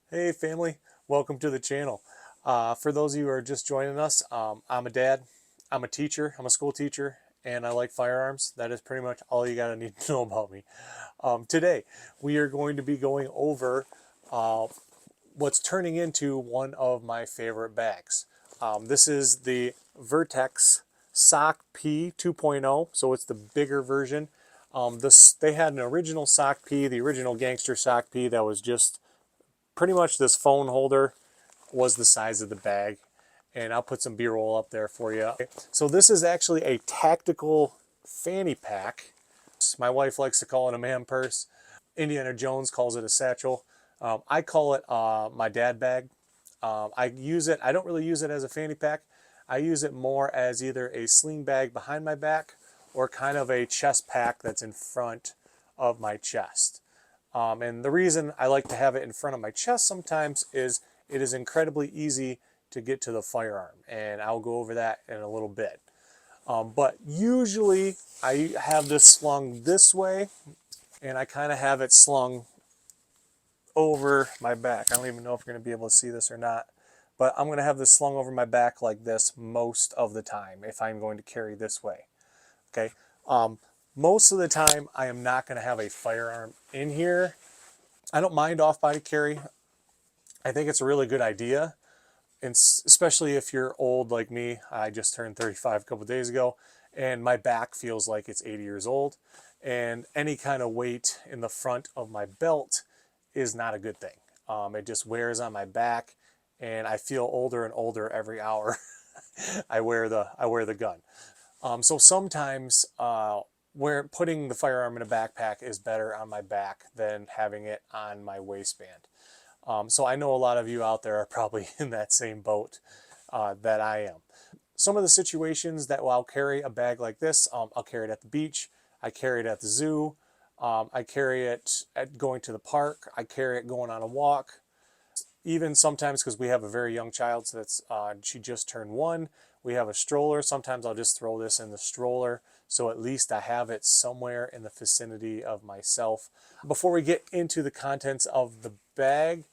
Hey family, welcome to the channel. For those of you who are just joining us, I'm a dad, I'm a teacher, I'm a school teacher, and I like firearms. That is pretty much all you gotta need to know about me. Today, we are going to be going over uh, what's turning into one of my favorite bags. This is the Vertx Soc P 2.0, so it's the bigger version. They had an original S.O.C.P, the original gangster S.O.C.P that was just pretty much this phone holder was the size of the bag, and I'll put some b-roll up there for you. So this is actually a tactical fanny pack. My wife likes to call it a man purse. Indiana Jones calls it a satchel. I call it my dad bag. I don't really use it as a fanny pack. I use it more as either a sling bag behind my back or kind of a chest pack that's in front of my chest. And the reason I like to have it in front of my chest sometimes is it is incredibly easy to get to the firearm. And I'll go over that in a little bit. But usually I have this slung this way, and I kind of have it slung over my back. I don't even know if you're going to be able to see this or not. But I'm going to have this slung over my back like this most of the time if I'm going to carry this way. Okay. Most of the time I am not going to have a firearm in here. I don't mind off-body carry. I think it's a really good idea, and especially if you're old like me. I just turned 35 a couple of days ago, and my back feels like it's 80 years old, and any kind of weight in the front of my belt is not a good thing. It just wears on my back, and I feel older and older every hour I wear the gun. So sometimes where putting the firearm in a backpack is better on my back than having it on my waistband. So I know a lot of you out there are probably in that same boat that I am. Some of the situations that I'll carry a bag like this, I'll carry it at the beach, I carry it at the zoo, I carry it at going to the park, I carry it going on a walk. Even sometimes, because we have a very young child, so that's she just turned 1, we have a stroller. Sometimes I'll just throw this in the stroller, so at least I have it somewhere in the vicinity of myself. Before we get into the contents of the bag,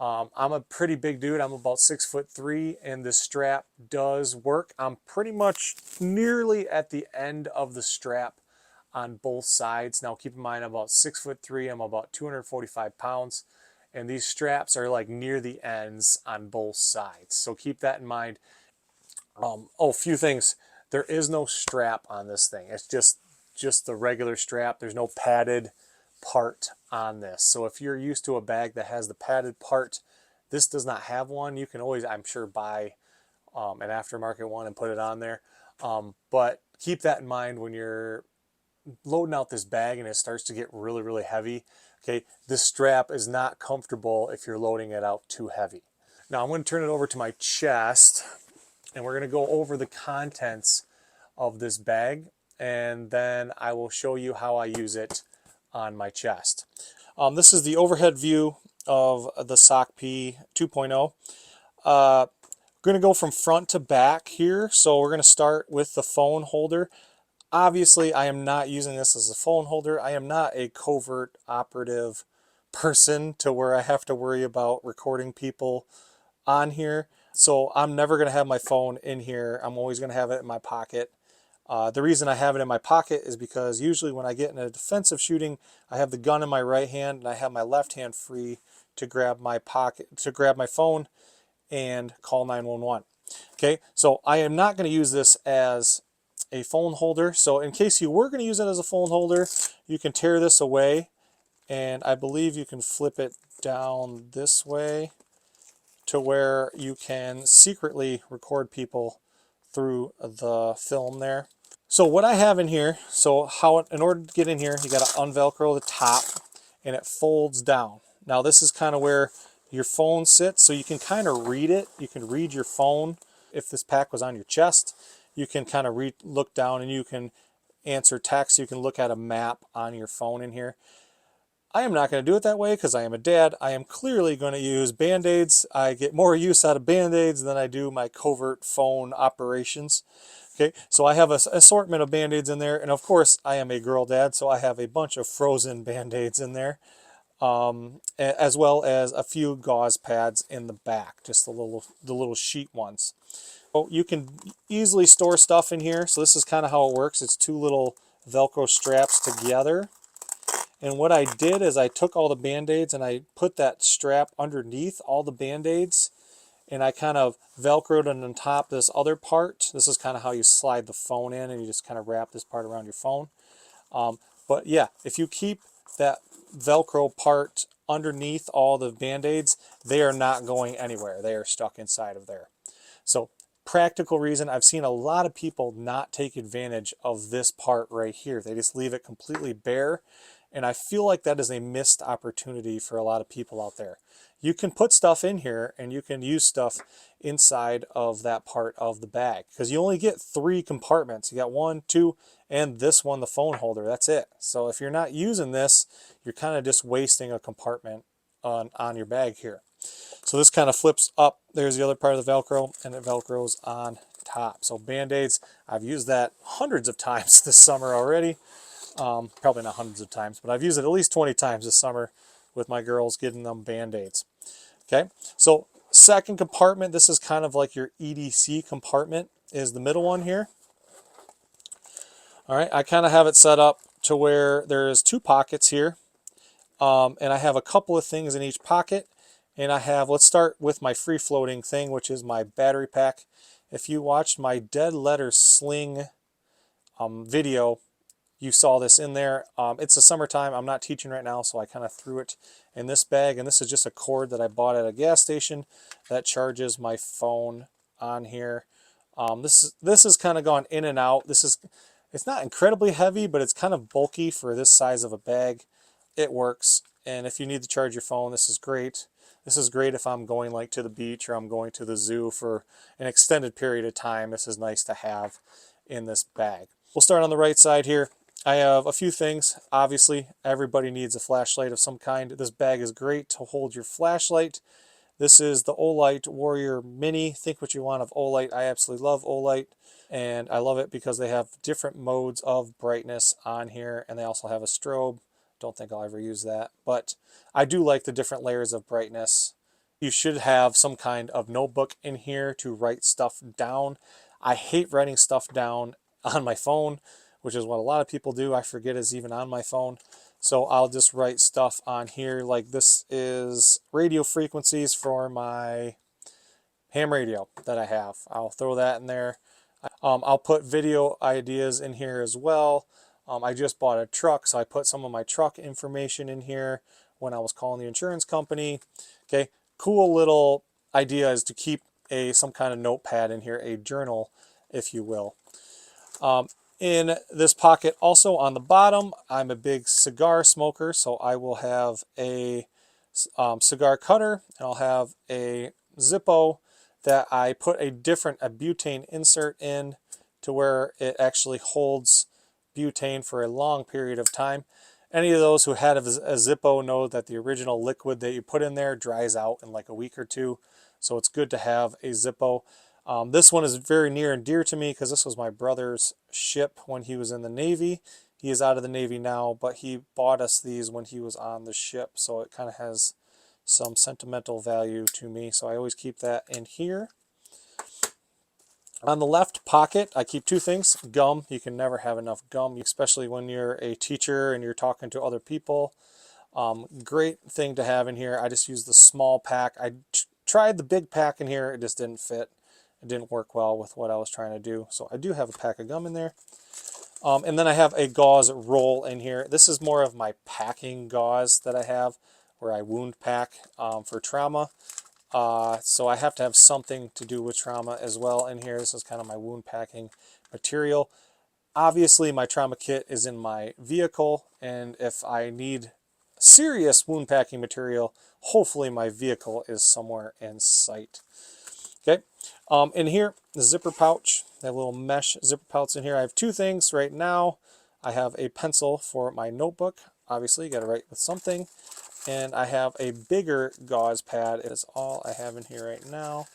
I'm a pretty big dude. I'm about 6'3", and this strap does work. I'm pretty much nearly at the end of the strap on both sides. Now keep in mind, I'm about 6'3", I'm about 245 pounds, and these straps are like near the ends on both sides. So keep that in mind. A few things. There is no strap on this thing. It's just the regular strap. There's no padded part on this. So if you're used to a bag that has the padded part, this does not have one. You can always, I'm sure, buy an aftermarket one and put it on there. But keep that in mind when you're loading out this bag and it starts to get really, really heavy. Okay, this strap is not comfortable if you're loading it out too heavy. Now I'm going to turn it over to my chest, and we're going to go over the contents of this bag, and then I will show you how I use it on my chest. This is the overhead view of the S.O.C.P 2.0. We're going to go from front to back here. So we're going to start with the phone holder. Obviously, I am not using this as a phone holder. I am not a covert operative person to where I have to worry about recording people on here. So I'm never going to have my phone in here. I'm always going to have it in my pocket. The reason I have it in my pocket is because usually when I get in a defensive shooting, I have the gun in my right hand and I have my left hand free to grab my phone and call 911. Okay, so I am not going to use this as a phone holder. So in case you were going to use it as a phone holder, you can tear this away, and I believe you can flip it down this way to where you can secretly record people through the film there. So what I have in here, in order to get in here, you got to unvelcro the top, and it folds down. Now this is kind of where your phone sits, so you can kind of read it. You can read your phone. If this pack was on your chest, you can kind of look down and you can answer text. You can look at a map on your phone in here. I am not going to do it that way because I am a dad. I am clearly going to use Band-Aids. I get more use out of Band-Aids than I do my covert phone operations. Okay, so I have an assortment of Band-Aids in there, and of course I am a girl dad, so I have a bunch of frozen Band-Aids in there. as well as a few gauze pads in the back, just the little sheet ones. So you can easily store stuff in here. So this is kind of how it works. It's two little Velcro straps together. And what I did is I took all the Band-Aids and I put that strap underneath all the Band-Aids, and I kind of Velcroed it on top of this other part. This is kind of how you slide the phone in, and you just kind of wrap this part around your phone. But yeah, if you keep that Velcro part underneath all the Band-Aids, they are not going anywhere. They are stuck inside of there. So practical reason, I've seen a lot of people not take advantage of this part right here. They just leave it completely bare. And I feel like that is a missed opportunity for a lot of people out there. You can put stuff in here and you can use stuff inside of that part of the bag, because you only get 3 compartments. You got 1, 2, and this one, the phone holder. That's it. So if you're not using this, you're kind of just wasting a compartment on your bag here. So this kind of flips up. There's the other part of the Velcro, and it Velcros on top. So Band-Aids, I've used that hundreds of times this summer already. Probably not hundreds of times, but I've used it at least 20 times this summer with my girls, getting them Band-Aids. Okay, so second compartment, this is kind of like your EDC compartment, is the middle one here. All right, I kind of have it set up to where there's 2 pockets here, and I have a couple of things in each pocket. And I have, let's start with my free-floating thing, which is my battery pack. If you watched my dead letter sling video, you saw this in there. It's the summertime. I'm not teaching right now, so I kind of threw it in this bag. And this is just a cord that I bought at a gas station that charges my phone on here. This is kind of gone in and out. It's not incredibly heavy, but it's kind of bulky for this size of a bag. It works. And if you need to charge your phone, this is great. This is great if I'm going like to the beach or I'm going to the zoo for an extended period of time. This is nice to have in this bag. We'll start on the right side here. I have a few things. Obviously, everybody needs a flashlight of some kind. This bag is great to hold your flashlight. This is the Olight Warrior Mini. Think what you want of Olight. I absolutely love Olight, and I love it because they have different modes of brightness on here, and they also have a strobe. Don't think I'll ever use that, but I do like the different layers of brightness. You should have some kind of notebook in here to write stuff down. I hate writing stuff down on my phone, which is what a lot of people do. I forget it's even on my phone. So I'll just write stuff on here, like this is radio frequencies for my ham radio that I have. I'll throw that in there. I'll put video ideas in here as well. I just bought a truck, so I put some of my truck information in here when I was calling the insurance company. Okay, cool little idea is to keep some kind of notepad in here, a journal, if you will. In this pocket, also on the bottom, I'm a big cigar smoker, so I will have a cigar cutter, and I'll have a Zippo that I put a butane insert in to where it actually holds butane for a long period of time. Any of those who had a Zippo know that the original liquid that you put in there dries out in like a week or two, so it's good to have a Zippo. This one is very near and dear to me because this was my brother's ship when he was in the Navy. He is out of the Navy now, but he bought us these when he was on the ship, so it kind of has some sentimental value to me, so I always keep that in here. On the left pocket, I keep 2 things. Gum. You can never have enough gum, especially when you're a teacher and you're talking to other people. Great thing to have in here. I just use the small pack. I tried the big pack in here. It just didn't fit. It didn't work well with what I was trying to do. So I do have a pack of gum in there. And then I have a gauze roll in here. This is more of my packing gauze that I have, where I wound pack for trauma. So I have to have something to do with trauma as well in here. This is kind of my wound packing material. Obviously, my trauma kit is in my vehicle, and if I need serious wound packing material, hopefully my vehicle is somewhere in sight. Okay, in here, the zipper pouch. I have little mesh zipper pouch in here. I have 2 things right now. I have a pencil for my notebook. Obviously, you got to write with something. And I have a bigger gauze pad. It is all I have in here right now.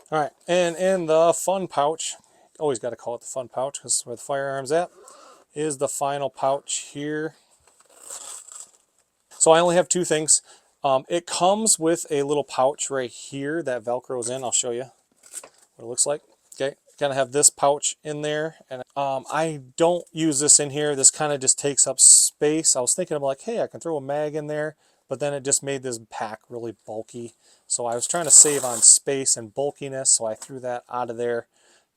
All right, and in the fun pouch, always got to call it the fun pouch because where the firearm's at, is the final pouch here. So I only have two things. It comes with a little pouch right here that Velcro's in. I'll show you what it looks like. Okay, kind of have this pouch in there, and I don't use this in here. This kind of just takes up space. I was thinking of like, hey, I can throw a mag in there, but then it just made this pack really bulky. So I was trying to save on space and bulkiness, so I threw that out of there.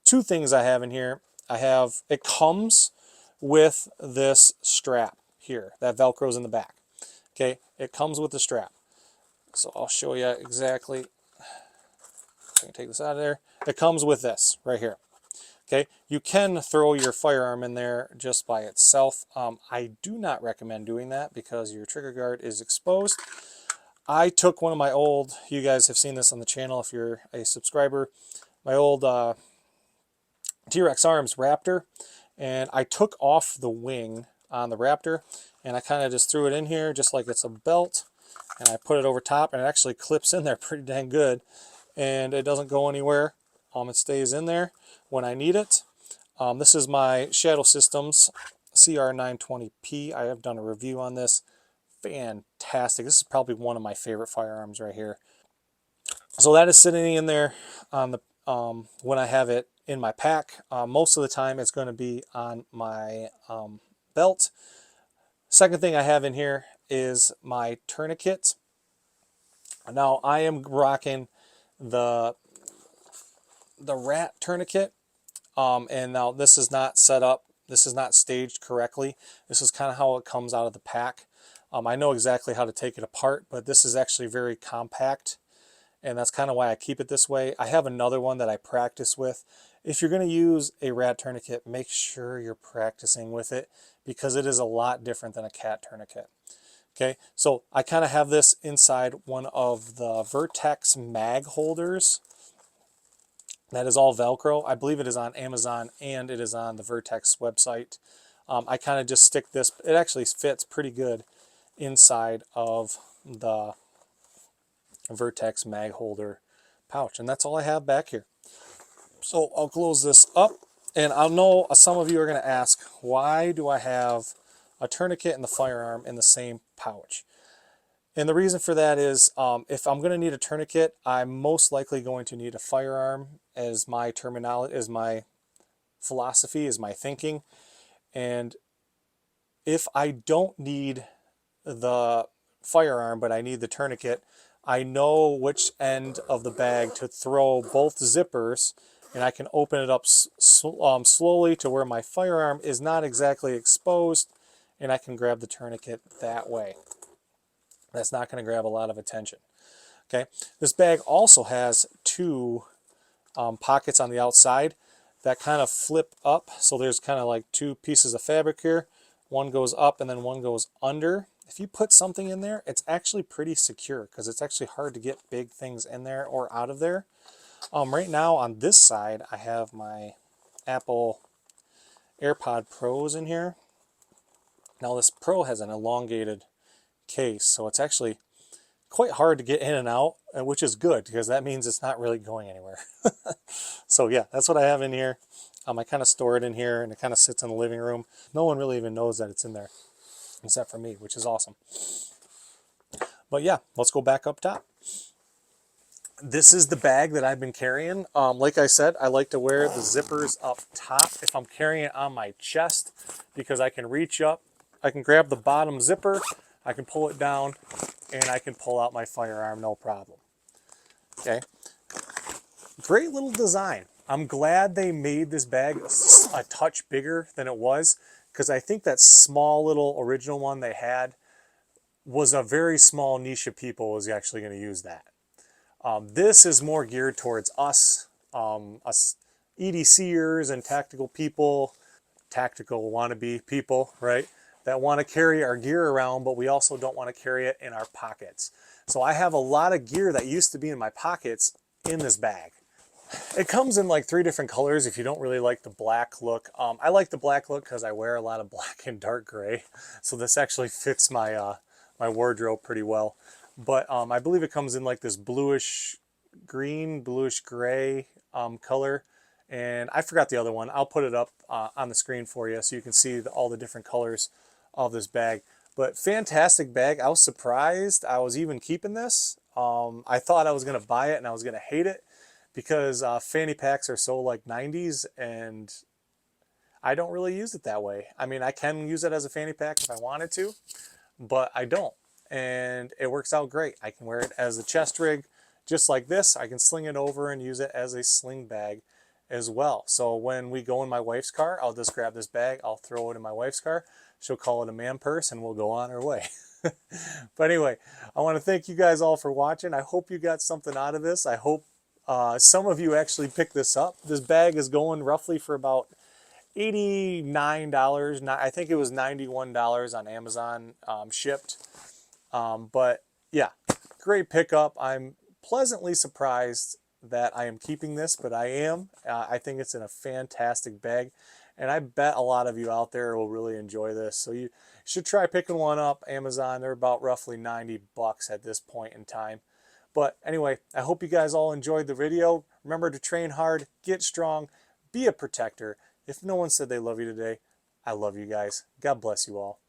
Two things I have in here. It comes with this strap here that Velcro's in the back. Okay, it comes with the strap. So I'll show you exactly. I can take this out of there. It comes with this right here. Okay, you can throw your firearm in there just by itself. I do not recommend doing that because your trigger guard is exposed. I took one of my old, you guys have seen this on the channel if you're a subscriber, my old T-Rex Arms Raptor, and I took off the wing on the Raptor, and I kind of just threw it in here just like it's a belt, and I put it over top, and it actually clips in there pretty dang good, and it doesn't go anywhere. It stays in there when I need it. This is my Shadow Systems CR920P. I have done a review on this. Fantastic. This is probably one of my favorite firearms right here. So that is sitting in there on the when I have it in my pack. Most of the time it's going to be on my belt. Second thing I have in here is my tourniquet. Now I am rocking the rat tourniquet, and now this is not set up, this is not staged correctly. This is kind of how it comes out of the pack. I know exactly how to take it apart, but this is actually very compact, and that's kind of why I keep it this way. I have another one that I practice with. If you're going to use a rat tourniquet, make sure you're practicing with it because it is a lot different than a cat tourniquet. Okay, so I kind of have this inside one of the Vertx mag holders. That is all Velcro. I believe it is on Amazon and it is on the Vertx website. I kind of just stick this, it actually fits pretty good inside of the Vertx mag holder pouch. And that's all I have back here. So I'll close this up, and I know some of you are going to ask, why do I have a tourniquet and the firearm in the same pouch? And the reason for that is if I'm going to need a tourniquet, I'm most likely going to need a firearm as my terminology, as my philosophy, as my thinking. And if I don't need the firearm, but I need the tourniquet, I know which end of the bag to throw both zippers, and I can open it up slowly to where my firearm is not exactly exposed, and I can grab the tourniquet that way. That's not going to grab a lot of attention. Okay, this bag also has two pockets on the outside that kind of flip up. So there's kind of like two pieces of fabric here. One goes up and then one goes under. If you put something in there, it's actually pretty secure because it's actually hard to get big things in there or out of there. Right now on this side, I have my Apple AirPod Pros in here. Now this Pro has an elongated case, so it's actually quite hard to get in and out, which is good because that means it's not really going anywhere. So yeah, that's what I have in here. I kind of store it in here, and it kind of sits in the living room. No one really even knows that it's in there except for me, which is awesome. But yeah, let's go back up top. This is the bag that I've been carrying. Like I said, I like to wear the zippers up top if I'm carrying it on my chest because I can reach up, I can grab the bottom zipper, I can pull it down, and I can pull out my firearm no problem. Okay, great little design. I'm glad they made this bag a touch bigger than it was because I think that small little original one they had was a very small niche of people was actually going to use that. This is more geared towards us EDCers and tactical people, tactical wannabe people, right? That want to carry our gear around, but we also don't want to carry it in our pockets. So I have a lot of gear that used to be in my pockets in this bag. It comes in like 3 different colors if you don't really like the black look. I like the black look because I wear a lot of black and dark gray. So this actually fits my, my wardrobe pretty well. But I believe it comes in like this bluish green, bluish gray color. And I forgot the other one. I'll put it up on the screen for you so you can see all the different colors of this bag. But fantastic bag. I was surprised I was even keeping this. I thought I was going to buy it and I was going to hate it because fanny packs are so like 90s, and I don't really use it that way. I mean, I can use it as a fanny pack if I wanted to, but I don't. And it works out great. I can wear it as a chest rig just like this. I can sling it over and use it as a sling bag as well. So when we go in my wife's car, I'll just grab this bag, I'll throw it in my wife's car. She'll call it a man purse and we'll go on our way. But anyway, I want to thank you guys all for watching. I hope you got something out of this. I hope some of you actually picked this up. This bag is going roughly for about $89. I think it was $91 on Amazon shipped. But yeah, great pickup. I'm pleasantly surprised that I am keeping this, but I am. I think it's in a fantastic bag, and I bet a lot of you out there will really enjoy this. So you should try picking one up. Amazon, they're about roughly 90 bucks at this point in time. But anyway, I hope you guys all enjoyed the video. Remember to train hard, get strong, be a protector. If no one said they love you today, I love you guys. God bless you all.